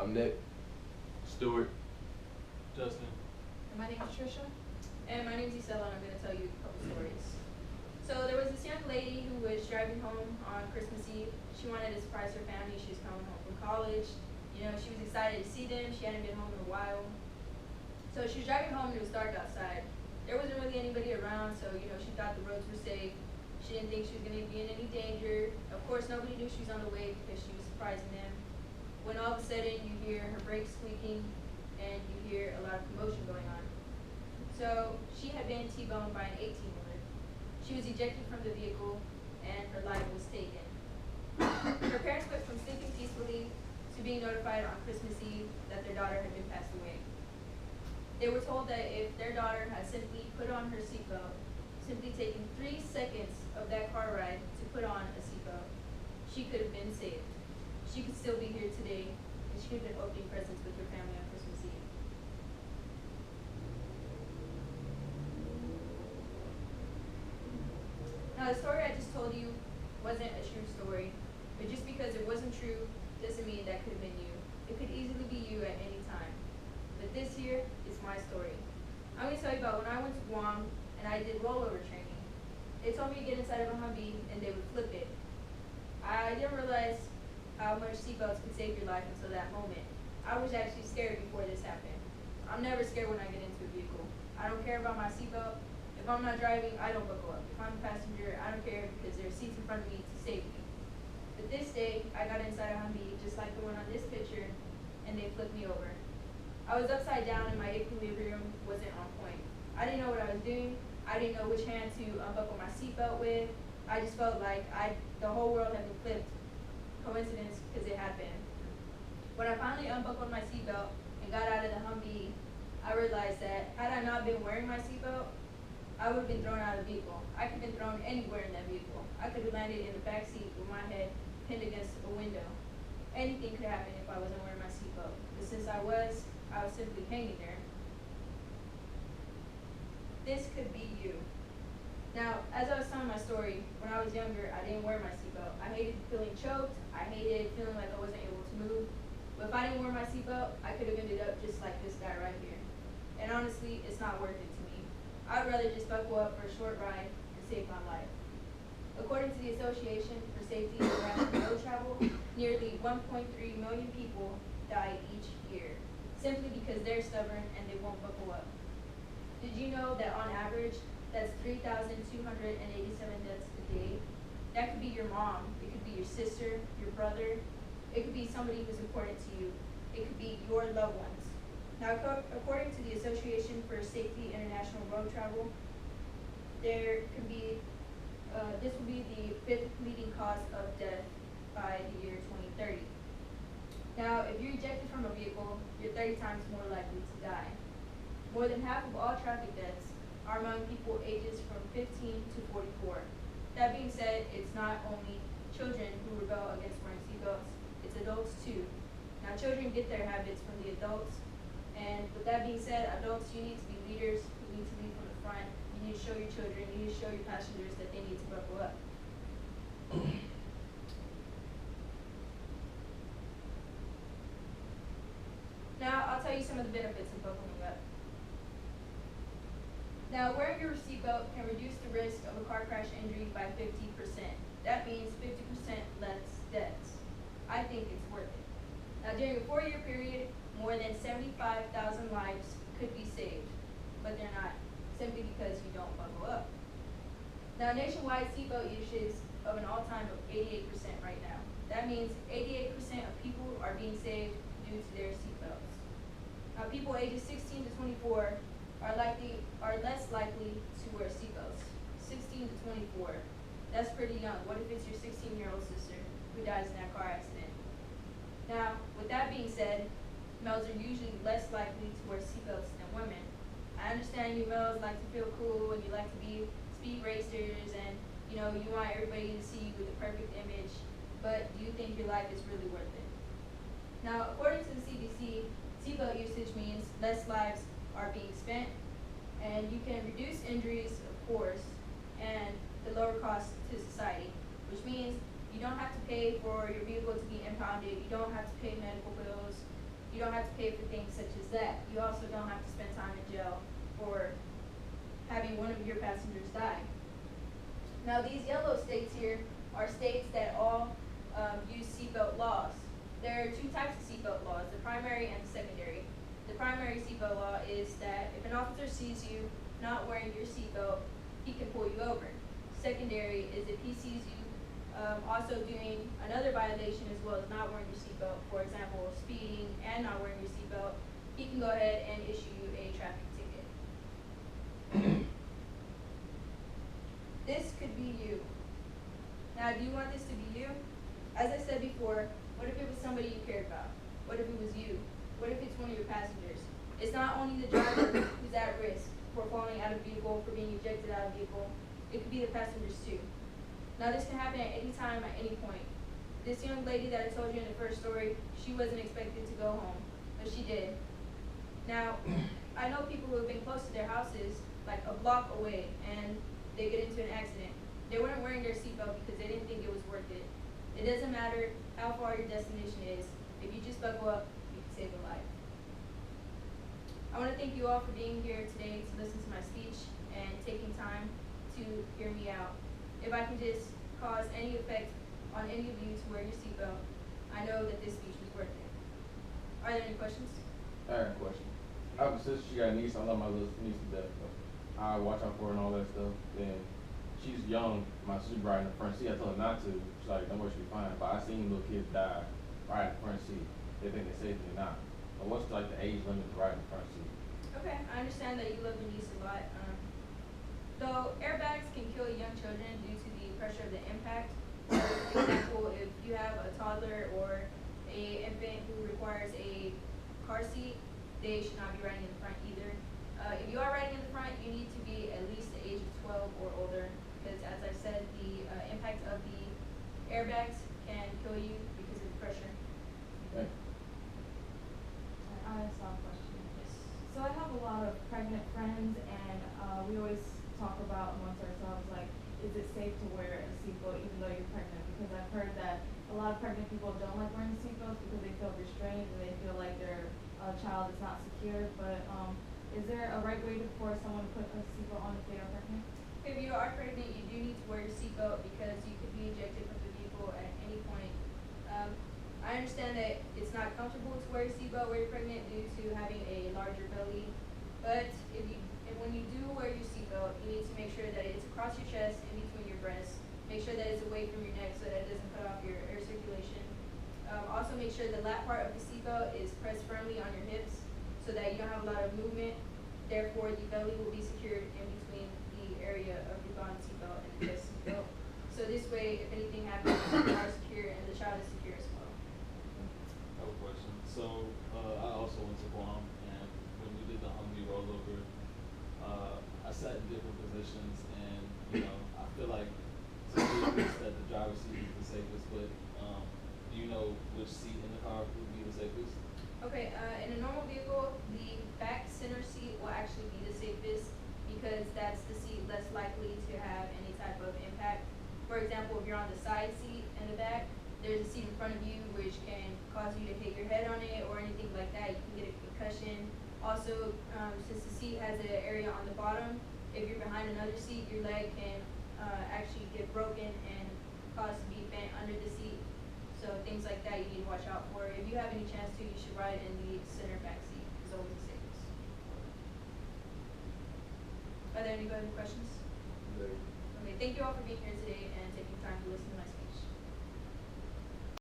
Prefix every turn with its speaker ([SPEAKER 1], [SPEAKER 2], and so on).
[SPEAKER 1] I'm Nick. Stuart.
[SPEAKER 2] Justin.
[SPEAKER 3] And my name is Trisha.
[SPEAKER 4] And my name is Isela, and I'm going to tell you a couple stories. So there was this young lady who was driving home on Christmas Eve. She wanted to surprise her family. She was coming home from college. You know, she was excited to see them. She hadn't been home in a while. So she was driving home and it was dark outside. There wasn't really anybody around, so, you know, she thought the roads were safe. She didn't think she was going to be in any danger. Of course, nobody knew she was on the way because she was surprising them. When all of a sudden you hear her brakes squeaking and you hear a lot of commotion going on. So she had been T-boned by an 18-wheeler. She was ejected from the vehicle and her life was taken. Her parents went from sleeping peacefully to being notified on Christmas Eve that their daughter had been passed away. They were told that if their daughter had simply put on her seatbelt, simply taken 3 seconds of that car ride to put on a seatbelt, she could have been saved. She could still be here today, and she could have been opening presents with her family on Christmas Eve. Now, the story I just told you wasn't a true story, but just because it wasn't true doesn't mean that could have been you. It could easily be you at any time. But this here is my story. I'm going to tell you about when I went to Guam and I did rollover training. They told me to get inside of a Humvee and they would flip it. I didn't realize how much seatbelts could save your life until that moment. I was actually scared before this happened. I'm never scared when I get into a vehicle. I don't care about my seatbelt. If I'm not driving, I don't buckle up. If I'm a passenger, I don't care because there are seats in front of me to save me. But this day, I got inside a Humvee just like the one on this picture, and they flipped me over. I was upside down and my equilibrium wasn't on point. I didn't know what I was doing. I didn't know which hand to unbuckle my seatbelt with. I just felt like the whole world had been flipped. Coincidence, because it had been. When I finally unbuckled my seatbelt and got out of the Humvee, I realized that had I not been wearing my seatbelt, I would have been thrown out of the vehicle. I could have been thrown anywhere in that vehicle. I could have landed in the back seat with my head pinned against a window. Anything could happen if I wasn't wearing my seatbelt. But since I was simply hanging there. This could be you. Now, as I was telling my story, when I was younger, I didn't wear my seatbelt. I hated feeling choked. I hated feeling like I wasn't able to move. But if I didn't wear my seatbelt, I could have ended up just like this guy right here. And honestly, it's not worth it to me. I'd rather just buckle up for a short ride and save my life. According to the Association for Safety and International Road Travel, nearly 1.3 million people die each year, simply because they're stubborn and they won't buckle up. Did you know that on average, that's 3,287 deaths a day? That could be your mom, it could be your sister, your brother, it could be somebody who's important to you, it could be your loved ones. Now, according to the Association for Safety International Road Travel, there could be, this will be the 5th leading cause of death by the year 2030. Now, if you're ejected from a vehicle, you're 30 times more likely to die. More than half of all traffic deaths are among people ages from 15 to 44. That being said, it's not only children who rebel against wearing seatbelts, it's adults too. Now, children get their habits from the adults, and with that being said, adults, you need to be leaders, you need to lead from the front, you need to show your children, you need to show your passengers that they need to buckle up. Now, I'll tell you some of the benefits of buckling up. Now, wearing your seatbelt can reduce the risk of a car crash injury by 50%. That means 50% less deaths. I think it's worth it. Now, during a 4-year period, more than 75,000 lives could be saved, but they're not, simply because you don't buckle up. Now, nationwide seatbelt usage is of an all-time of 88% right now. That means 88% of people are being saved due to their seatbelts. Now, people ages 16 to 24 are less likely to wear seatbelts. 16 to 24, that's pretty young. What if it's your 16-year-old sister who dies in that car accident? Now, with that being said, males are usually less likely to wear seatbelts than women. I understand you males like to feel cool and you like to be speed racers and you want everybody to see you with a perfect image, but do you think your life is really worth it? Now, according to the CDC, seatbelt usage means less lives are being spent, and you can reduce injuries, of course, and the lower cost to society, which means you don't have to pay for your vehicle to be impounded, you don't have to pay medical bills, you don't have to pay for things such as that. You also don't have to spend time in jail for having one of your passengers die. Now these yellow states here are states that all use seatbelt laws. There are two types of seatbelt laws, the primary and the secondary. The primary seatbelt law is that if an officer sees you not wearing your seatbelt, he can pull you over. Secondary is if he sees you also doing another violation as well as not wearing your seatbelt, for example, speeding and not wearing your seatbelt, he can go ahead and issue you a traffic ticket. This could be you. Now, do you want this to be you? As I said before, what if it was somebody you cared about? What if it was you? What if it's one of your passengers? It's not only the driver who's at risk for falling out of vehicle, for being ejected out of vehicle, it could be the passengers too. Now this can happen at any time, at any point. This young lady that I told you in the first story, she wasn't expected to go home, but she did. Now, I know people who have been close to their houses, like a block away, and they get into an accident. They weren't wearing their seatbelt because they didn't think it was worth it. It doesn't matter how far your destination is. If you just buckle up, you can save a life. I want to thank you all for being here today to listen to my speech and taking time to hear me out. If I can just cause any effect on any of you to wear your seatbelt, I know that this speech was worth it. Are there any questions?
[SPEAKER 2] I got a question. I have a sister, she got a niece. I love my little niece to death. I watch out for her and all that stuff. Then she's young. My sister riding in the front seat. I told her not to. She's like, don't worry, she'll be fine. But I seen little kids die riding in the front seat. They think they're safe, they're not. But what's like the age limit to ride in the front seat?
[SPEAKER 4] Okay, I understand that you love your niece a lot. Though airbags can kill young children due to the pressure of the impact. For example, if you have a toddler or a infant who requires a car seat, they should not be riding in the front either. If you are riding in the front, you need to be at least the age of 12 or older, because as I said, the impact of the airbags can kill you because of the pressure.
[SPEAKER 2] Thank you.
[SPEAKER 3] I saw a question.
[SPEAKER 4] Yes.
[SPEAKER 3] So I have a lot of pregnant friends, and we always talk about amongst ourselves, like, is it safe to wear a seatbelt even though you're pregnant? Because I've heard that a lot of pregnant people don't like wearing seatbelts because they feel restrained and they feel like their child is not secure. But is there a right way for someone to put a seatbelt on if they are pregnant?
[SPEAKER 4] If you are pregnant, you do need to wear your seatbelt because you could be ejected from the vehicle at any point. I understand that it's not comfortable to wear your seatbelt when you're pregnant due to having a larger belly, but when you do wear your seatbelt, you need to make sure that it's across your chest in between your breasts. Make sure that it's away from your neck so that it doesn't cut off your air circulation. Also make sure the lap part of the seatbelt is pressed firmly on your hips so that you don't have a lot of movement. Therefore, the belly will be secured in between the area of your bottom seatbelt and the chest seatbelt. So this way, if anything happens, you are secure and the child is secure as well.
[SPEAKER 1] I have a question. So, I also went to Guam, and when we did the Humvee rollover, I sat in different positions, and, you know, I feel like to me it's that the driver's seat is the safest, but, do you know which seat in the car would be the safest?
[SPEAKER 4] Okay, in a normal vehicle, the back center seat will actually be the safest because that's the seat less likely to have any type of impact. For example, if you're on the side seat in the back, there's a seat in front of you which can cause you to hit your head on it or anything like that. You can get a concussion. Also, since the seat has an area on the bottom, if you're behind another seat, your leg can actually get broken and cause to be bent under the seat. So things like that you need to watch out for. If you have any chance to, you should ride in the center back seat. It's always the safest. Are there any other questions?
[SPEAKER 1] Very.
[SPEAKER 4] Okay, thank you all for being here today.